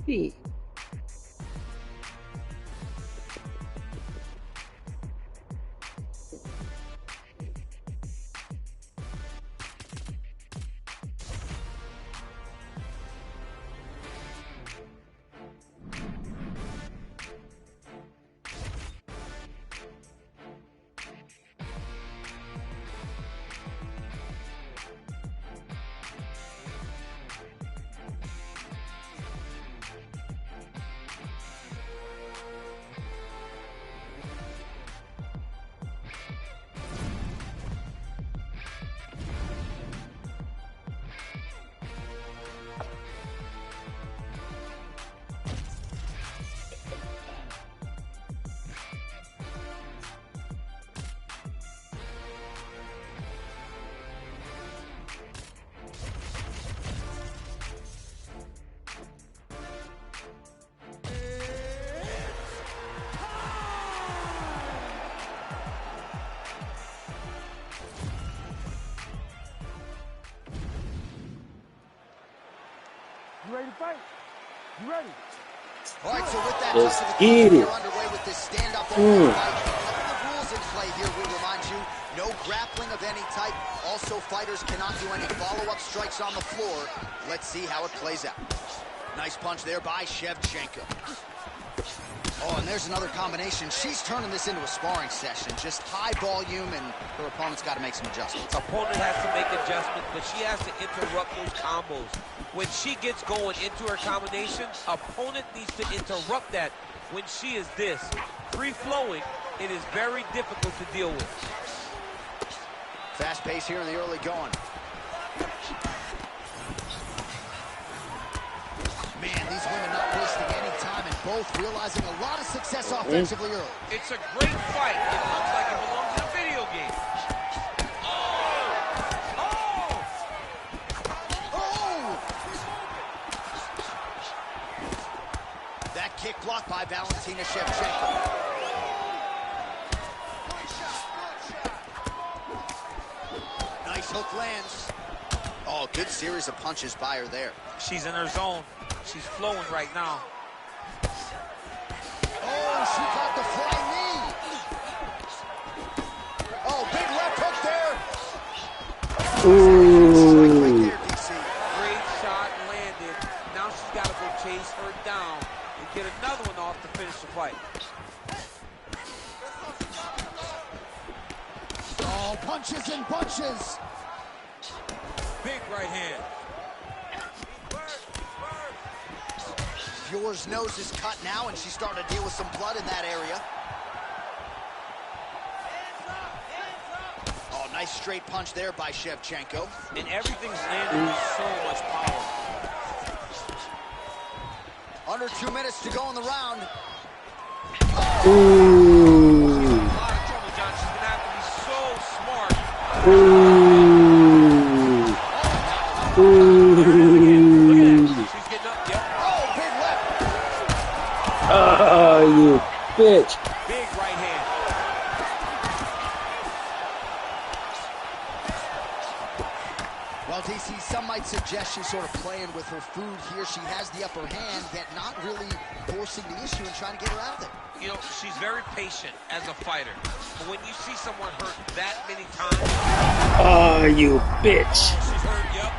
Hey. You ready to fight? You ready? All right, so with that, let's get it. underway with this stand-up fight. A couple of rules in play here, we remind you. No grappling of any type. Also, fighters cannot do any follow-up strikes on the floor. Let's see how it plays out. Nice punch there by Shevchenko. Oh, and there's another combination. She's turning this into a sparring session. Just high volume, and her opponent's got to make some adjustments. Opponent has to make adjustments, but she has to interrupt those combos. When she gets going into her combination, opponent needs to interrupt that. When she is this free-flowing, it is very difficult to deal with. Fast pace here in the early going. Man, these women not wasting any time and both realizing a lot of success offensively early. It's a great fight. It looks like it belongs in a video game. That kick blocked by Valentina Shevchenko. Nice hook lands. Oh, good series of punches by her there. She's in her zone. She's flowing right now. Oh, she caught the flying knee. Oh, big left hook there. Ooh. Right there, DC. Great shot landed. Now she's got to go chase her down and get another one off to finish the fight. Oh, punches and punches. Big right hand. Fior's nose is cut now, and she's starting to deal with some blood in that area. Oh, nice straight punch there by Shevchenko. And everything's landing with so much power. Under 2 minutes to go in the round. Ooh. A lot of trouble, John. She's going to have to be so smart. Ooh. Ooh. She's getting up. Yep. Oh, big left. Oh, you bitch. Big right hand. Well, DC, some might suggest she's sort of playing with her food here. She has the upper hand, yet not really forcing the issue and trying to get her out of there. You know, she's very patient as a fighter. But when you see someone hurt that many times... Oh, you bitch. She's hurt, yep.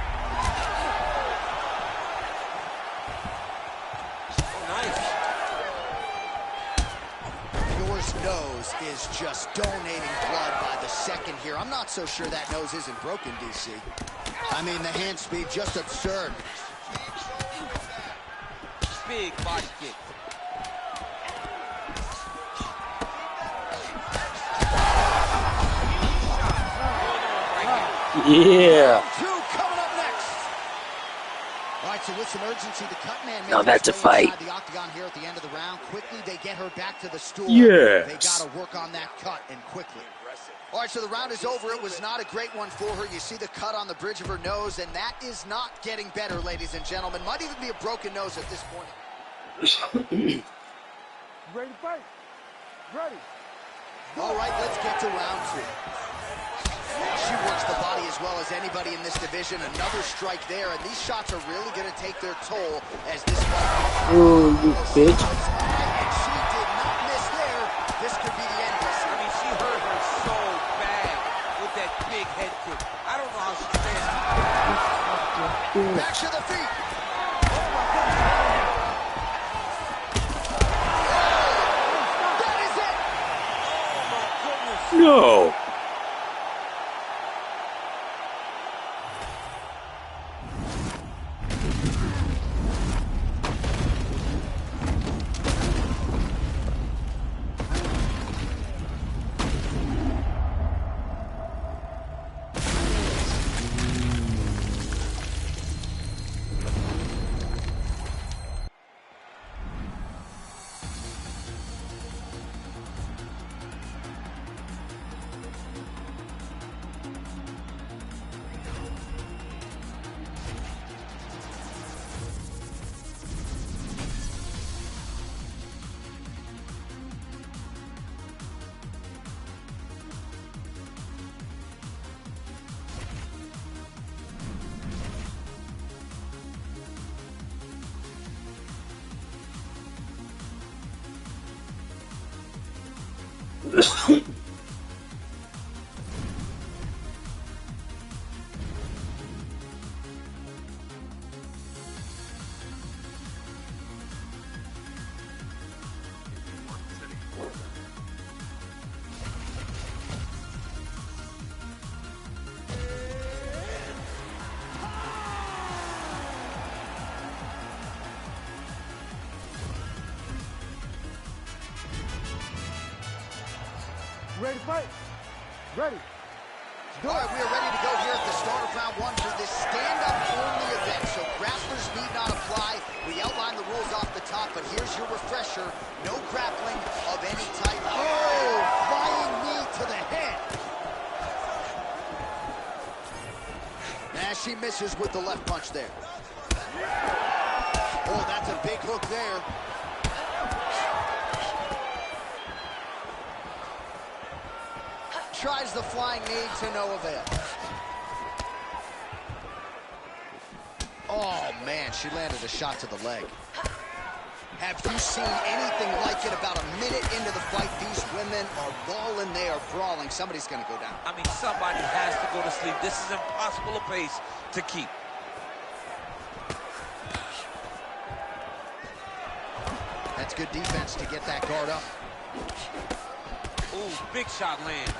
Fior's nose is just donating blood by the second here. I'm not so sure that nose isn't broken, DC. I mean, the hand speed, just absurd. Big body kick. Yeah. Two coming up next. All right, so with some urgency, the cut man Now that's a fight. the octagon here at the end of the round. Quickly, they get her back to the stool. Yes. They got to work on that cut and quickly. All right, so the round is over. It was not a great one for her. You see the cut on the bridge of her nose, and that is not getting better, ladies and gentlemen. Might even be a broken nose at this point. You ready to fight? Ready. All right, let's get to round two. She works the body as well as anybody in this division. Another strike there, and these shots are really going to take their toll as this fight. Oh, you bitch. And she did not miss there. This could be the end of this. I mean, she hurt her so bad with that big head kick. I don't know how she stands. Back to the feet. That is it. Oh, my goodness. No. Ready to fight? Ready. All right, we are ready to go here at the start of round one for this stand-up only event. So grapplers need not apply. We outlined the rules off the top, but here's your refresher. No grappling of any type. Oh, flying knee to the head. As she misses with the left punch there. Oh, that's a big hook there. Tries the flying knee to no avail. Oh, man, she landed a shot to the leg. Have you seen anything like it? About a minute into the fight, these women are balling, they are brawling. Somebody's going to go down. I mean, somebody has to go to sleep. This is impossible a pace to keep. That's good defense to get that guard up. Ooh, big shot lands.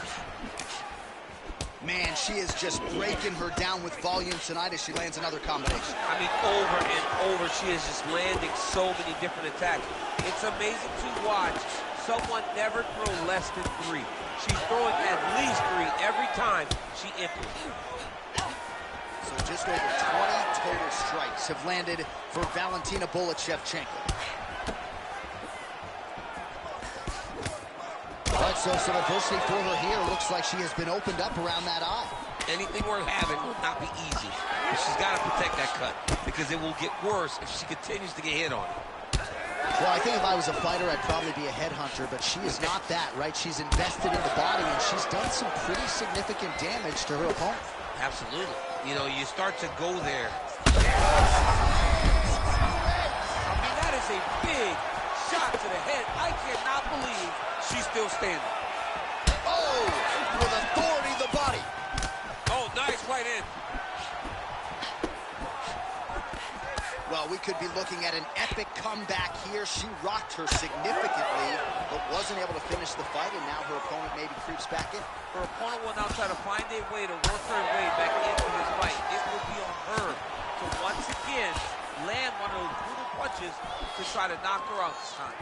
Man, she is just breaking her down with volume tonight as she lands another combination. I mean, over and over, she is just landing so many different attacks. It's amazing to watch someone never throw less than 3. She's throwing at least 3 every time she enters. So just over 20 total strikes have landed for Valentina Shevchenko. All right, so some adversity for her here. Looks like she has been opened up around that eye. Anything worth having will not be easy. But she's got to protect that cut because it will get worse if she continues to get hit on it. Well, I think if I was a fighter, I'd probably be a headhunter, but she is not that, right? She's invested in the body, and she's done some pretty significant damage to her opponent. Absolutely. You know, you start to go there. I mean, that is a big shot to the head. I cannot believe she's still standing. Oh, with authority, the body. Oh, nice right in. Well, we could be looking at an epic comeback here. She rocked her significantly, but wasn't able to finish the fight, and now her opponent maybe creeps back in. Her opponent will now try to find a way to work her way back into this fight. It will be on her to once again land one of those brutal punches to try to knock her out this time.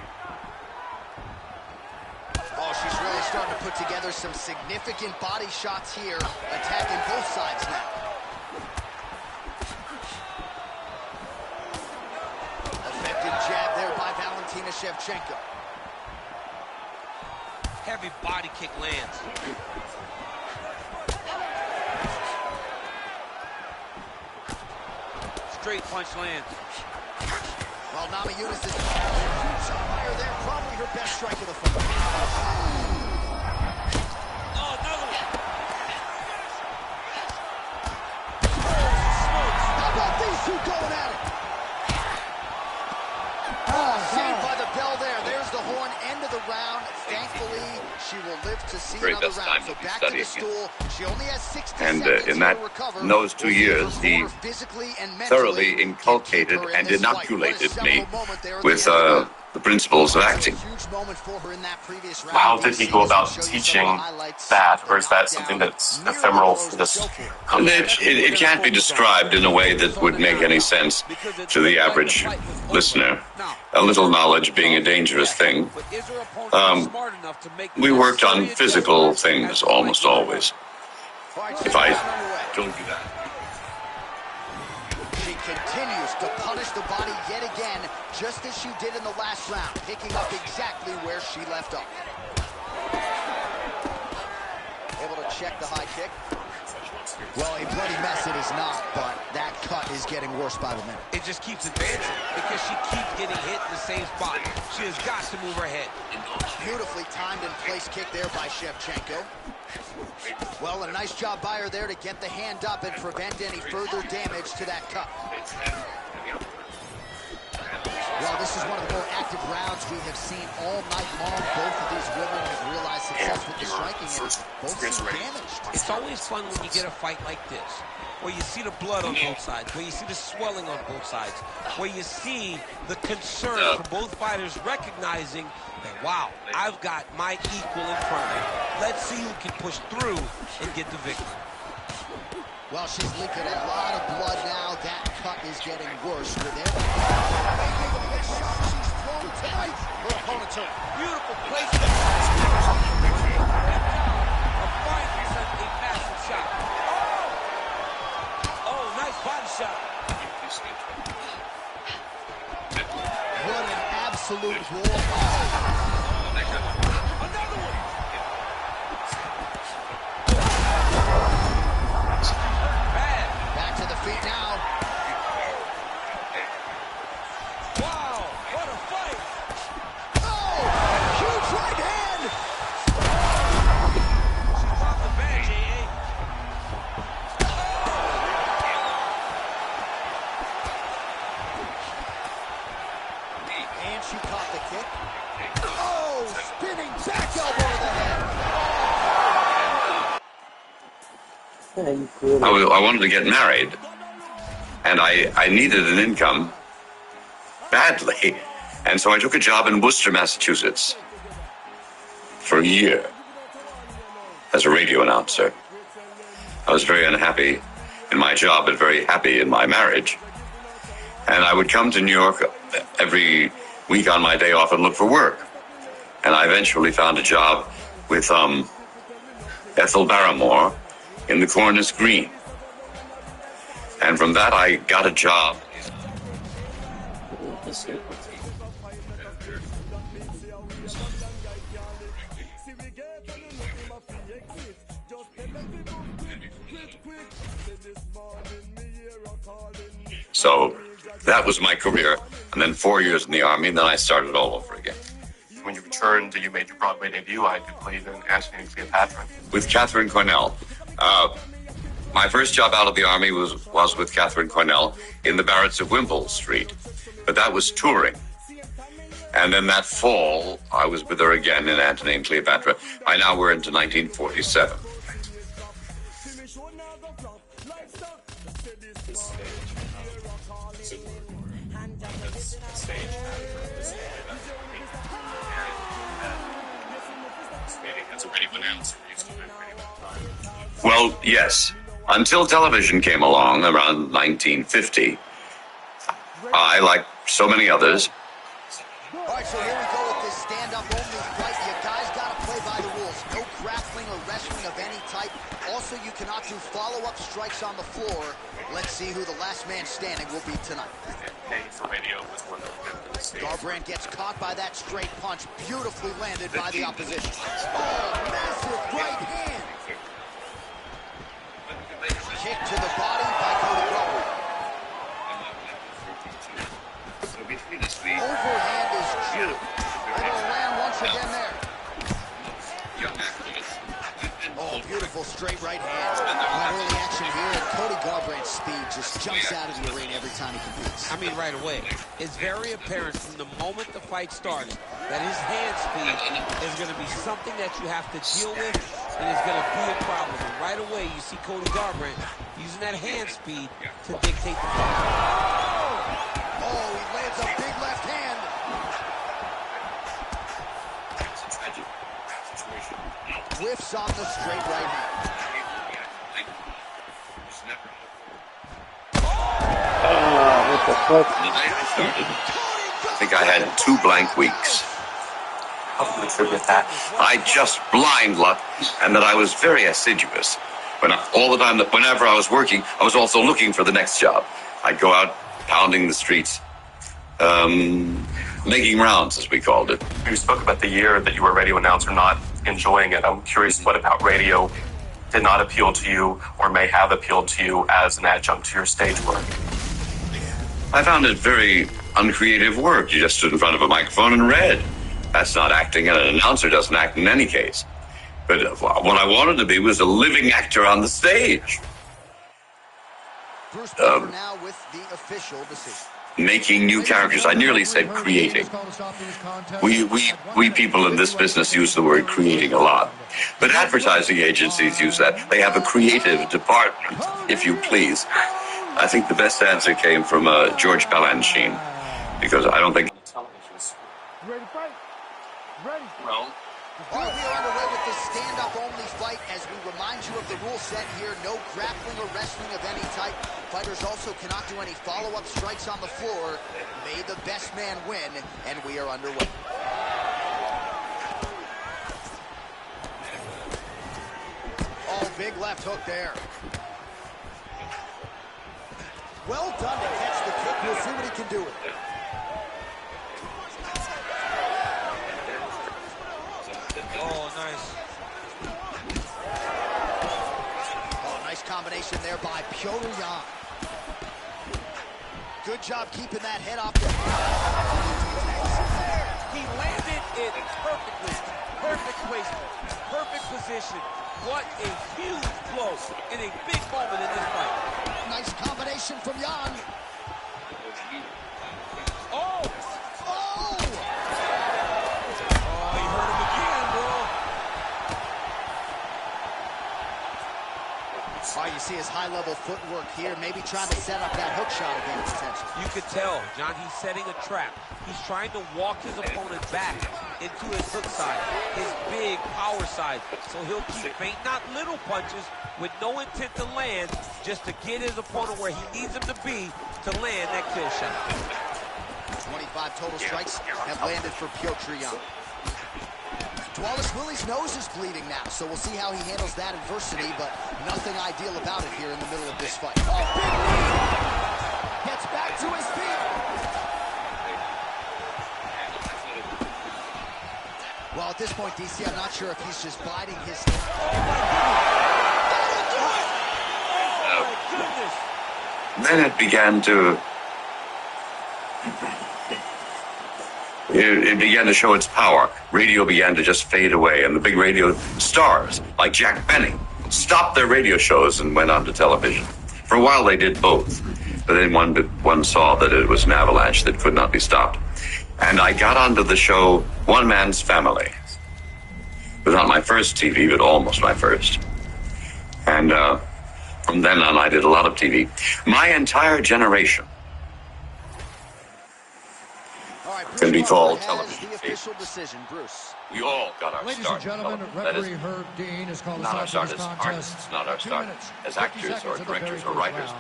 Oh, she's really starting to put together some significant body shots here, attacking both sides now. Effective jab there by Valentina Shevchenko. Heavy body kick lands. Straight punch lands. Well, Namajunas is huge fire there, probably her best strike of the fight. Oh, another one. two going at it. Oh, saved by the bell there. There's the horn, end of the round. Thankfully, she will live to see another round. So back to the stool. She only has 60 seconds to recover. In those 2 years, he thoroughly inculcated and inoculated me with the principles of acting. How did he go about teaching that, or is that something that's ephemeral for this? It can't be described in a way that would make any sense to the average listener. A little knowledge being a dangerous thing. We worked on physical things almost always. If I told you that. She continues to punish the body yet again, just as she did in the last round, picking up exactly where she left off. Able to check the high kick. Well, a bloody mess it is not, but that cut is getting worse by the minute. It just keeps advancing because she keeps getting hit in the same spot. She has got to move her head. Beautifully timed and placed kick there by Shevchenko. Well, a nice job by her there to get the hand up and prevent any further damage to that cup. Well, this is one of the more active rounds we have seen all night long. Both of these women have realized success with the striking, and both seem damaged. It's always fun when you get a fight like this, where you see the blood on both sides, where you see the swelling on both sides, where you see the concern from both fighters recognizing that, wow, I've got my equal in front of me. Let's see who can push through and get the victory. Well, she's leaking a lot of blood now. That cut is getting worse with it. She's thrown tonight. Her opponent's hurt. Beautiful placement. A massive shot. Oh, nice body shot. What an absolute roll. Another one. Back to the feet now. Wow, what a fight. Oh, huge right hand. She dropped the bag, J.A. And she caught the kick. Oh, spinning back elbow to the head. I wanted to get married, and I needed an income badly, and so I took a job in Worcester, Massachusetts for a year as a radio announcer. I was very unhappy in my job, but very happy in my marriage. And I would come to New York every week on my day off and look for work. And I eventually found a job with Ethel Barrymore in the Cornice Green. And from that, I got a job. So that was my career. And then 4 years in the Army, and then I started all over again. When you returned, you made your Broadway debut. I do believe in Antony and Cleopatra. With Catherine Cornell. My first job out of the Army was with Catherine Cornell in the barracks of Wimpole Street. But that was touring. And then that fall, I was with her again in Antony and Cleopatra. By now we're into 1947. Well, yes. Until television came along around 1950, I, like so many others. All right, so here we go with this stand-up only fight. You guys got to play by the rules. No grappling or wrestling of any type. Also, you cannot do follow-up strikes on the floor. Let's see who the last man standing will be tonight. Garbrandt gets caught by that straight punch, beautifully landed by the opposition. Oh, massive right hand. Kick to the body by Cody Garbrandt. Overhand is true. Able to land once again there. Oh, beautiful straight right hand. Early action here, and Cody Garbrandt's speed just jumps out of the arena every time he competes. I mean, right away. It's very apparent from the moment the fight starts that his hand speed is going to be something that you have to deal with, and it's going to be a problem. And right away, you see Cody Garbrandt using that hand speed to dictate the fight. Oh, he lands a big left hand. It's a tragic situation. Whiffs on the straight right hand. What the fuck? The day I started, I think I had 2 blank weeks. How do you attribute that? I just blind luck, and that I was very assiduous. When all the time that whenever I was working, I was also looking for the next job. I'd go out pounding the streets, making rounds, as we called it. You spoke about the year that you were a radio announcer not enjoying it. I'm curious, what about radio did not appeal to you or may have appealed to you as an adjunct to your stage work? I found it very uncreative work. You just stood in front of a microphone and read. That's not acting, and an announcer doesn't act in any case. But what I wanted to be was a living actor on the stage. Bruce Buffer now with the official decision. Making new characters. I nearly said creating. We people in this business use the word creating a lot. But advertising agencies use that. They have a creative department, if you please. I think the best answer came from George Balanchine, because I don't think... You ready to fight? Ready. Well, All right, we are underway with this stand-up only fight as we remind you of the rule set here. No grappling or wrestling of any type. Fighters also cannot do any follow-up strikes on the floor. May the best man win, and we are underway. Oh, big left hook there. Well done to catch the kick. We'll see what he can do with it. Oh, nice. Oh, nice combination there by Piotr Jan. Good job keeping that head off the... He landed it perfectly. Perfect placement. Perfect position. What a huge blow in a big moment in this fight. Nice combination from Jan. Oh! Oh! Oh, he hurt him again, bro. All right, you see his high-level footwork here, maybe trying to set up that hook shot again, potentially. You could tell, John, he's setting a trap. He's trying to walk his opponent back into his hook side, his big power side. So he'll keep feint, not little punches, with no intent to land, just to get his opponent where he needs him to be to land that kill shot. 25 total strikes have landed for Piotr Jan. Wallace Willie's nose is bleeding now, so we'll see how he handles that adversity, but nothing ideal about it here in the middle of this fight. Oh, big knee! Gets back to his feet. Well, at this point, DC, I'm not sure if he's just biding his... Then it began to... It began to show its power. Radio began to just fade away, and the big radio stars, like Jack Benny, stopped their radio shows and went on to television. For a while, they did both. But then one saw that it was an avalanche that could not be stopped. And I got onto the show One Man's Family. It was not my first TV, but almost my first. And from then on, I did a lot of TV. My entire generation can be called television. The official decision, Bruce. We all got our Ladies start. and gentlemen, That is referee Herb Dean has called not our us start out as to this artists, contest. not our 2 start minutes, as 50 actors or seconds of the directors very or writers. first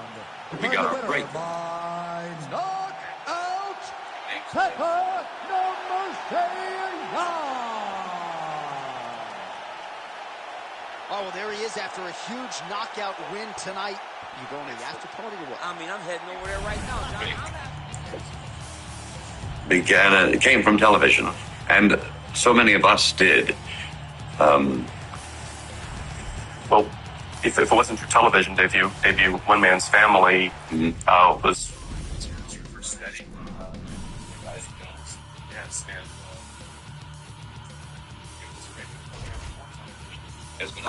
round. We got our break. By knockout, Pepper, no mercy, Oh, well, there he is after a huge knockout win tonight. You going to the after party or what? I mean, I'm heading over there right now, John. It came from television, and so many of us did. well, if it wasn't your television debut, One Man's Family was super steady. Yes, and Yes, but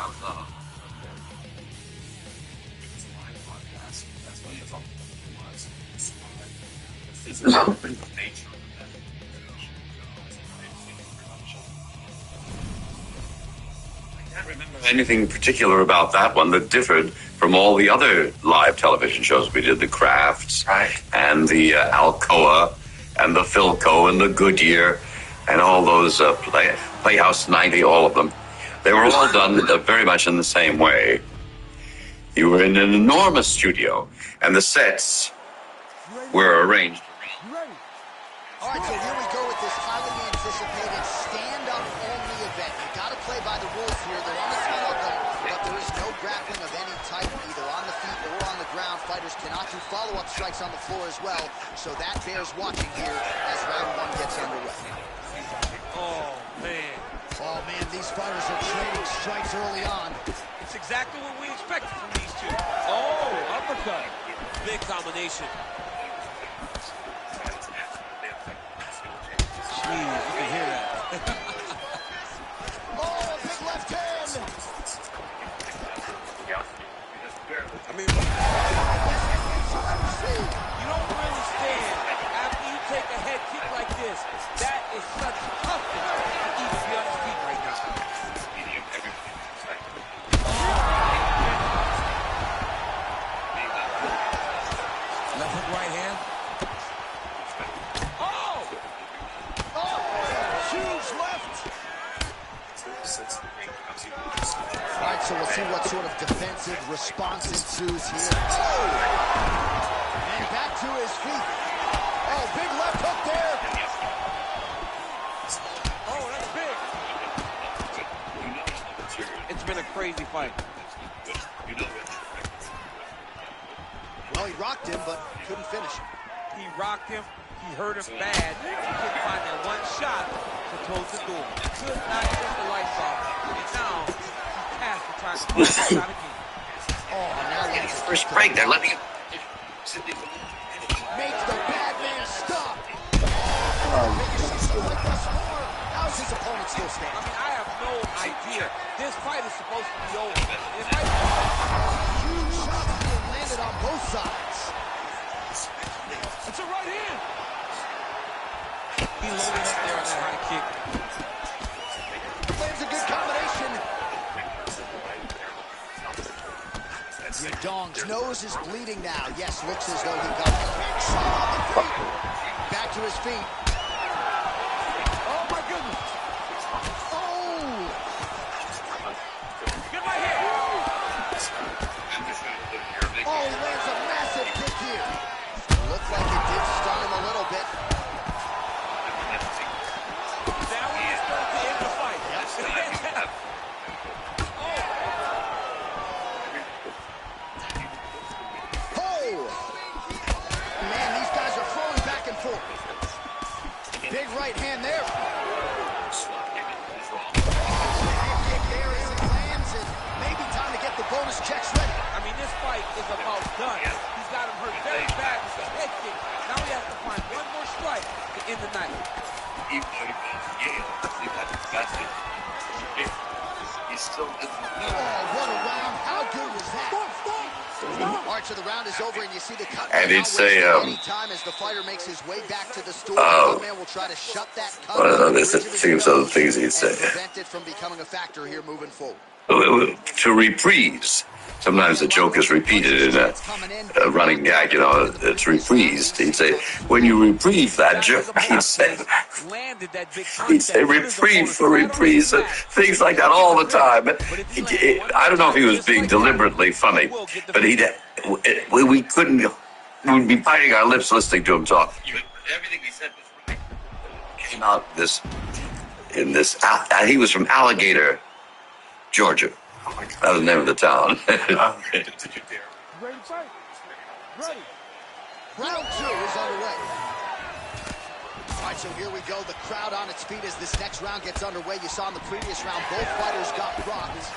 Anything particular about that one that differed from all the other live television shows we did, the Crafts, right, and the Alcoa, and the Philco, and the Goodyear, and all those Playhouse 90, all of them. They were all done very much in the same way. You were in an enormous studio, and the sets were arranged. All right, so here we go with this highly anticipated stand-up only event. You got to play by the rules here. There are a ton of them, but there is no grappling of any type, either on the feet or on the ground. Fighters cannot do follow-up strikes on the floor as well, so that bears watching here as round one gets underway. Oh, man. Oh, man, these fighters are trading strikes early on. It's exactly what we expected from these two. Oh, uppercut. Big combination. Jeez, you can hear that. Oh, big left hand. I mean, you don't really stand after you take a head kick like this. That is such toughness to even be on his feet right now. Left hook, right hand. Oh! Oh, huge left. All right, so we'll see what sort of defensive response ensues here. Oh! And back to his feet. Oh, big left hook there. Oh, that's big. It's been a crazy fight. Well, he rocked him, but couldn't finish him. He rocked him. He hurt him bad. He couldn't find that one shot to close the door. Could not get the lights off. And now he passed to try to close the shot again. Oh, now he's First break, they're letting him. makes the bad man stop. How's his opponent still I standing? mean, I have no idea. This fight is supposed to be over. It might Huge shots being landed on both sides. It's a right hand. He loaded up there on that high kick. Lands a good combination. Yadong's nose is bleeding now. Yes, looks as though he got a big shot on the feet. Back to his feet. Oh, my goodness. Oh! Get my head. Oh, he lands a massive kick here. Looks like it did stun him a little bit. Now we are starting to end the fight. Oh! Man, these guys are throwing back and forth. Big right hand there. Kick there as it lands, and maybe time to get the bonus checks ready. I mean, this fight is about done. He's got him hurt very bad with the head kick. Now he has to find one more strike to end the night. Oh, what a round. How good was that? All right, so the round is over, and you see the cut. And it's a, any time as the fighter makes his way back to the store, the man will try to shut that cut. There's a few other things he'd say. Prevent it from becoming a factor here moving forward. To reprise. Sometimes the joke is repeated in a running gag, you know, it's reprised. He'd say, when you reprieve that joke, he'd say reprieve for reprise, things like that all the time. I don't know if he was being deliberately funny, but we couldn't, we'd be biting our lips listening to him talk. Everything he said was right. Came out he was from Alligator, Georgia. That was the name of the town. Ready, fight. Ready. Round two is underway. All right, so here we go. The crowd on its feet as this next round gets underway. You saw in the previous round, both fighters got rocked.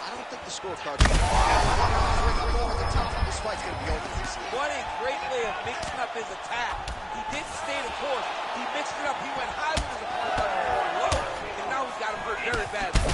I don't think the scorecard is over the top. This fight's going to be over. What a great way of mixing up his attack. He didn't stay the course. He mixed it up. He went high with his opponent, got him low, and now he's got him hurt very badly.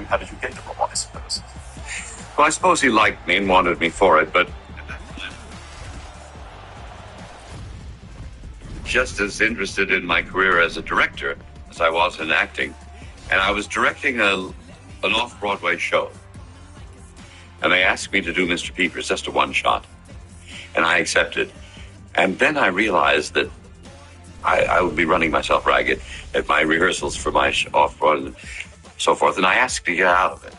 How did you get the role, I suppose? Well, I suppose he liked me and wanted me for it, but just as interested in my career as a director as I was in acting. And I was directing an off-Broadway show. And they asked me to do Mr. Peepers, just a one-shot. And I accepted. And then I realized that I would be running myself ragged at my rehearsals for my off-Broadway and so forth. And I asked to get out of it.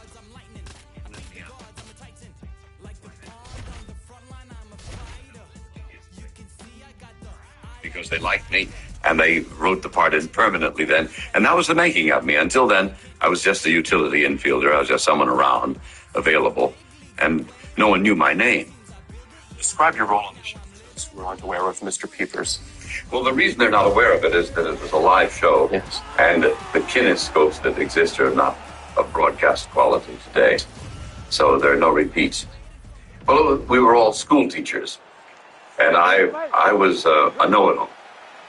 Because they liked me, and they wrote the part in permanently then. And that was the making of me. Until then, I was just a utility infielder. I was just someone around, available, and no one knew my name. Describe your role on the show for those who aren't aware of Mr. Peepers. Well, the reason they're not aware of it is that it was a live show, Yes. and the kinescopes that exist are not of broadcast quality today. So there are no repeats. Well, we were all school teachers, and I was a know-it-all.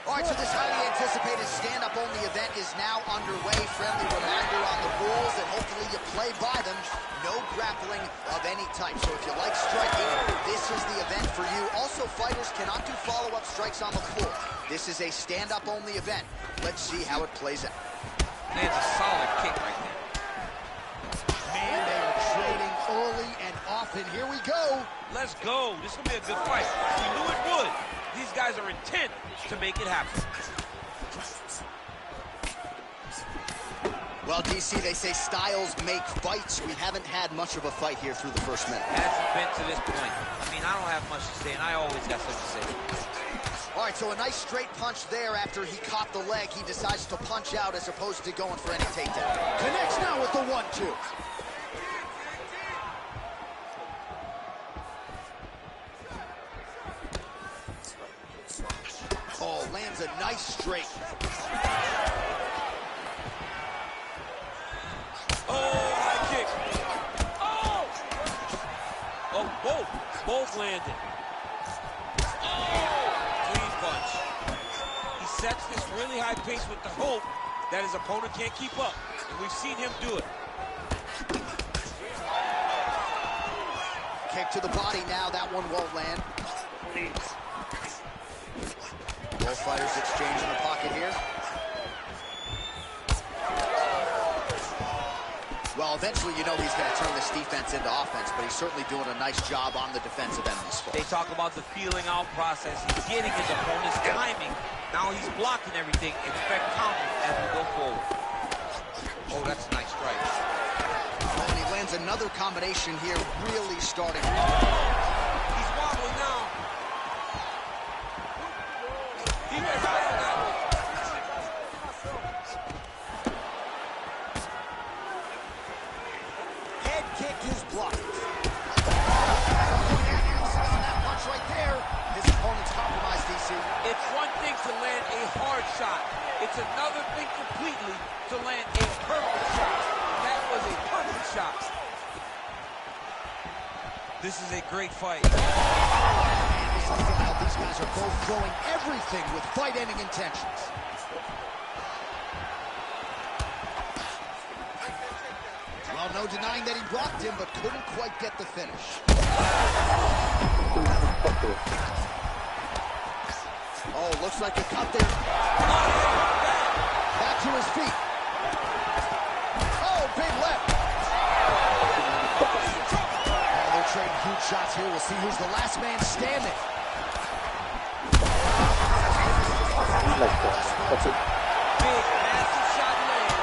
All right, so this highly anticipated stand-up only event is now underway. Friendly reminder on the rules, and hopefully you play by them. No grappling of any type. So if you like striking, this is the event for you. Also, fighters cannot do follow-up strikes on the floor. This is a stand-up only event. Let's see how it plays out. Lands a solid kick right there. Man, they are trading early and often. Here we go. Let's go. This will be a good fight. We knew it would. These guys are intent to make it happen. Well, DC, they say styles make fights. We haven't had much of a fight here through the first minute. Hasn't been to this point. I mean, I don't have much to say, and I always got something to say. All right, so a nice straight punch there after he caught the leg. He decides to punch out as opposed to going for any takedown. Connects now with the 1-2. Oh, lands a nice straight. Oh, high kick. Oh! Oh, both landed. Oh, clean punch. He sets this really high pace with the hope that his opponent can't keep up. And we've seen him do it. Kick to the body now. That one won't land. Both fighters exchange in the pocket here. Well, eventually, you know he's going to turn this defense into offense, but he's certainly doing a nice job on the defensive end of this fight. They talk about the feeling out process. He's getting his opponent's timing. Now he's blocking everything. Expect counters as we go forward. Oh, that's a nice strike. Oh, and he lands another combination here, really starting. He's wobbling now. He went right on that one. Head kick is blocked. That punch right there. His opponent's compromised, DC. It's one thing to land a hard shot. It's another thing completely to land a perfect shot. That was a perfect shot. This is a great fight. This is wild. These guys are both throwing everything with fight-ending intentions. Well, no denying that he rocked him, but couldn't quite get the finish. Oh, looks like a cut there. Back to his feet. Oh, big left. Oh, they're trading huge shots here. We'll see who's the last man standing. That's it. Big, massive shot lands.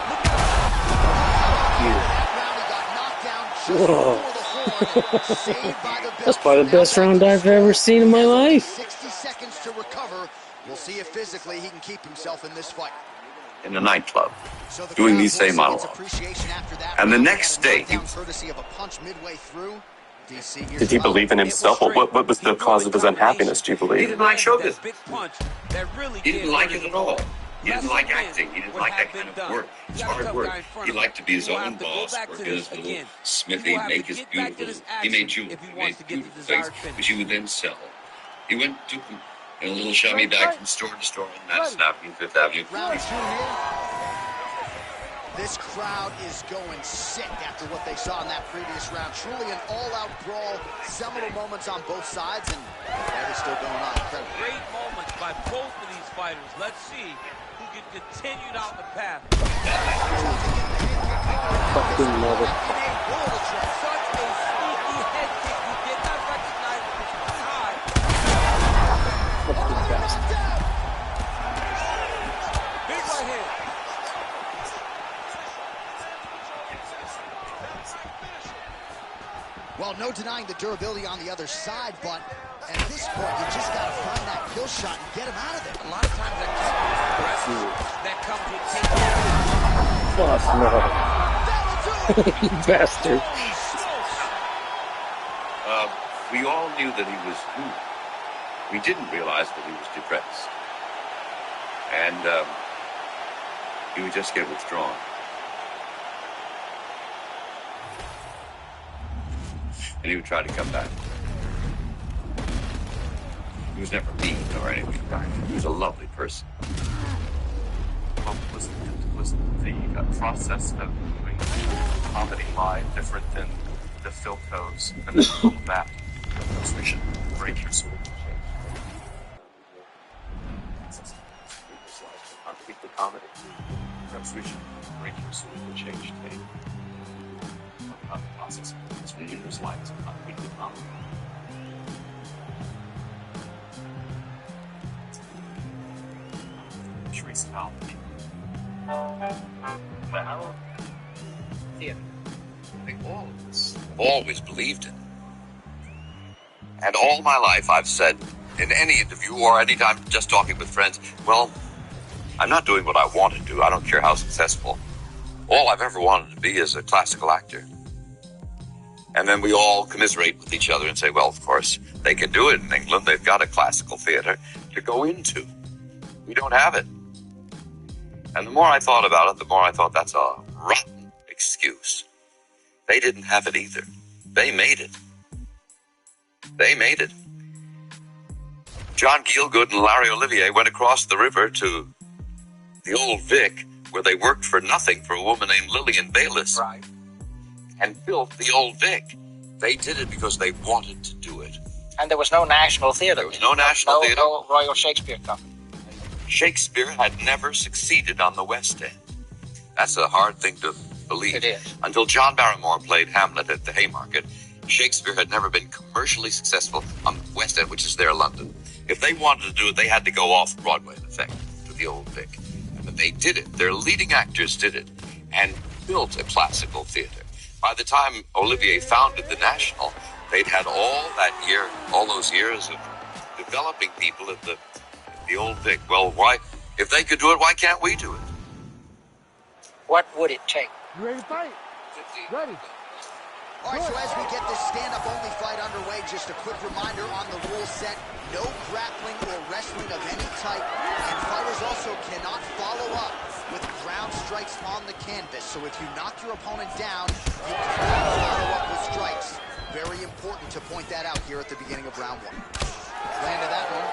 Look out. That round he got knocked down just before the horn. Saved by the bell. That's probably the best round I've ever seen in my life. 60 seconds to recover. We'll see if physically he can keep himself in this fight. In a nightclub, So the doing crowd these same voicing its monologues. appreciation after that And the round. next Had a day, knockdown courtesy of a punch midway through. DC, here's Did he Rob. believe in himself? What was the cause of his unhappiness, do you He believe? didn't like show That business. big punch that really He didn't like it at all. He didn't like acting. He didn't like that kind of work. It's hard work. He liked to be his own boss, work in his little smithy, make his beautiful. He made jewelry. He made beautiful things, which he would then sell. He went to in a little shabby bag from store to store on Madison Avenue, Fifth Avenue. Round 2 here. This crowd is going sick after what they saw in that previous round. Truly an all-out brawl. Seminal moments on both sides, and the fight is still going on. Incredible. Great moments by both of these fighters. Let's see who can continue down the path. Fucking mother. Such a sneaky head kick. You did not recognize it was pretty high. Fucking bastard. Big right hand. Well, no denying the durability on the other side, but at this point, you just got to find that kill shot and get him out of there. A lot of times that comes with aggressive. That comes with taking. Fuck no. You bastard. We all knew that he was human. We didn't realize that he was depressed. And he would just get withdrawn. And he would try to come back. He was never mean or anything. He was a lovely person. Was the process of doing comedy live different than the filters and then all that? So we should break your sword. The comedy. Perhaps we should break your sword and change things. The process of readers' lives and not weekly comedy. Curious about well, Yeah. I think all of us have always believed in it. And all my life I've said in any interview or anytime just talking with friends, well, I'm not doing what I want to do. I don't care how successful. All I've ever wanted to be is a classical actor. And then we all commiserate with each other and say, well, of course, they can do it in England. They've got a classical theater to go into. We don't have it. And the more I thought about it, the more I thought that's a rotten excuse. They didn't have it either. They made it. They made it. John Gielgud and Larry Olivier went across the river to the Old Vic, where they worked for nothing for a woman named Lillian Bayliss. Right. And built the Old Vic. They did it because they wanted to do it. And there was no national theater. There was no national theater. No Royal Shakespeare Company. Shakespeare had never succeeded on the West End. That's a hard thing to believe. It is. Until John Barrymore played Hamlet at the Haymarket, Shakespeare had never been commercially successful on the West End, which is their London. If they wanted to do it, they had to go off Broadway, in effect, to the Old Vic. And they did it. Their leading actors did it and built a classical theater. By the time Olivier founded the National, they'd had all those years of developing people at the Old Vic. Well, why, if they could do it, why can't we do it? What would it take? You ready to fight? Ready. All right, so as we get this stand-up only fight underway, just a quick reminder on the rule set: no grappling or wrestling of any type, and fighters also cannot follow up with ground strikes on the canvas. So if you knock your opponent down, you cannot follow up with strikes. Very important to point that out here at the beginning of round one. Landed that one.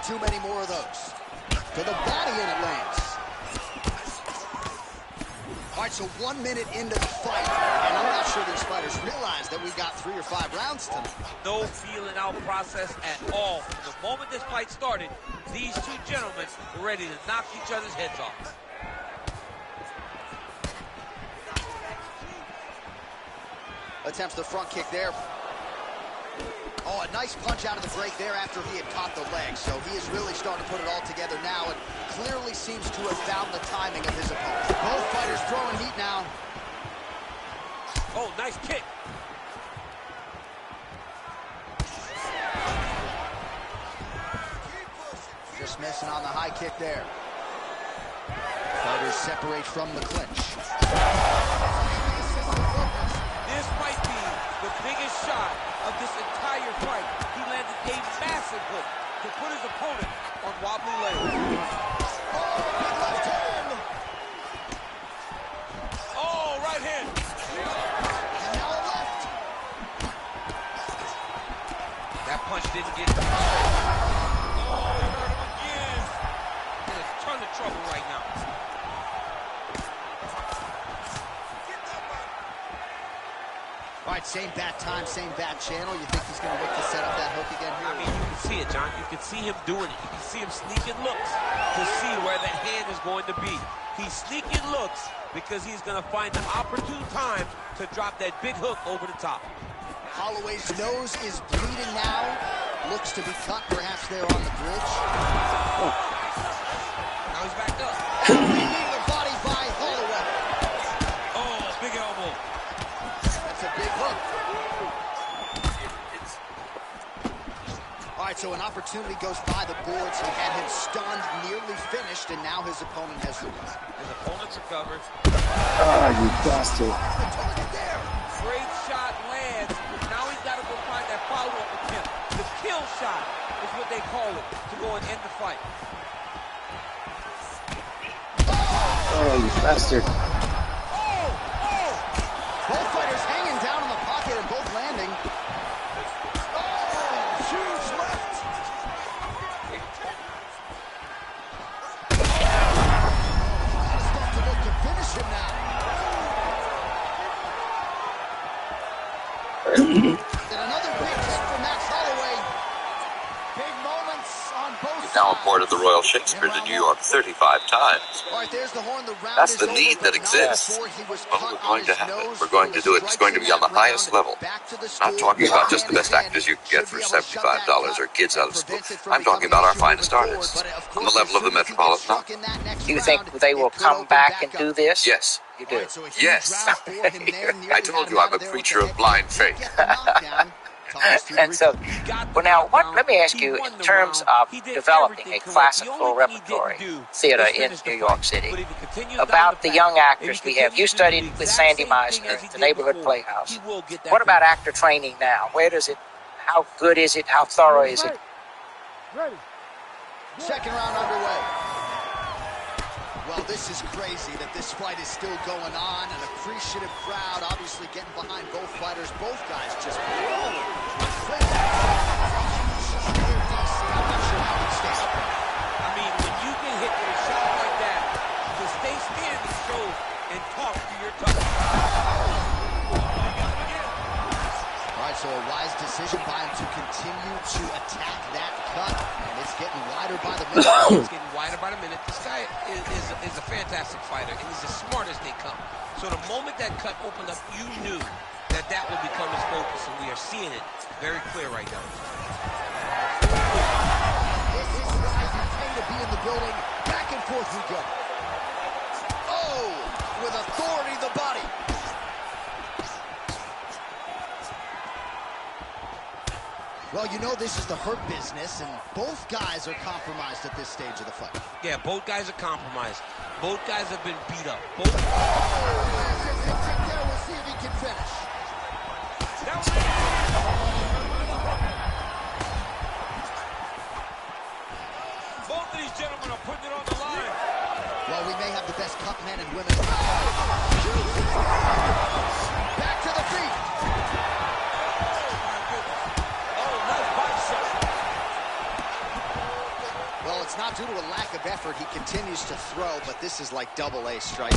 Too many more of those. To the body, and it lands. All right, so 1 minute into the fight, and I'm not sure these fighters realize that we got 3 or 5 rounds tonight. No feeling out process at all. From the moment this fight started, these two gentlemen were ready to knock each other's heads off. Attempts the front kick there. Oh, a nice punch out of the break there after he had caught the leg. So he is really starting to put it all together now and clearly seems to have found the timing of his opponent. Both fighters throwing heat now. Oh, nice kick. Just missing on the high kick there. Fighters separate from the clinch. This might be the biggest shot of this entire fight. He landed a massive hook to put his opponent on wobbly legs. Oh, big left hand! Oh, right hand. And now a left. That punch didn't get him. Oh, he hurt him again. In a ton of trouble right now. All right, same bat time, same bat channel. You think he's going to look to set up that hook again here? I mean, you can see it, John. You can see him doing it. You can see him sneaking looks to see where that hand is going to be. He's sneaking looks because he's going to find the opportune time to drop that big hook over the top. Holloway's nose is bleeding now. Looks to be cut, perhaps there on the bridge. Now he's back up. Knee to the body by Holloway. Oh, big elbow. That's a big hook. All right, so an opportunity goes by the boards. He had him stunned, nearly finished, and now his opponent has recovered. His opponent's recovered. Ah, you bastard. The target there. Great shot lands. Now he's got to go find that follow-up attempt. The kill shot is what they call it, to go and end the fight. Oh, you bastard. Both fighters hanging down in the pocket and both landing. Oh, huge left. That's enough to look to finish him now. And another big hit for Max Holloway. Big moments on both sides. Now aboard of the Royal Shakespeare to New York 35 times. All right, there's the horn. The round That's is the over, need but that not exists. before he was Well, cut we're on going to his have it. nose. We're going to do it. It's going to be on the highest level. Back to the Not stool. talking about just the best Hand in actors you hand. can get Should for be able to shut that $75 or cut kids out of and school. prevent it from I'm talking becoming about our an issue finest moving artists forward. But, of on the course, level of the as soon as he gets Metropolitan struck Opera. in that next You think round, they will it could come open back and up. do this? Yes. You All do. right, so a huge Yes. round for him there. Nearly I told had you him I'm out a there preacher with of the blind head. faith. Did get the knockdown. Toss through the And so, replay. well, now, let me ask you, in terms of developing a classical repertory theater in New York City, about the young actors we have. You studied with Sandy Meisner at the Neighborhood Playhouse. What about actor training now? Where does it, how good is it? How thorough is it? Ready. Second round underway. Well, this is crazy that this fight is still going on. An appreciative crowd obviously getting behind both fighters. Both guys just rolling. I'm not sure how he stays up. I mean, when you get hit with a shot like that, to stay standing shows and talk to your tough. All right, so a wise decision by him to continue to attack that cut. And it's getting wider by the minute. It's getting wider by the minute. This guy is a fantastic fighter, and he's as smart as they come. So the moment that cut opened up, you knew that that would become his focus, and we are seeing it very clear right now. This is why you pay to be in the building. Back and forth we go. Oh, with authority, the body. Well, you know this is the hurt business, and both guys are compromised at this stage of the fight. Yeah, both guys are compromised. Both guys have been beat up. Both. We'll see if he can finish. Both of these gentlemen are putting it on the line. Well, we may have the best cut men and women. Back to the feet. Well, it's not due to a lack of effort. He continues to throw, but this is like double-A strike.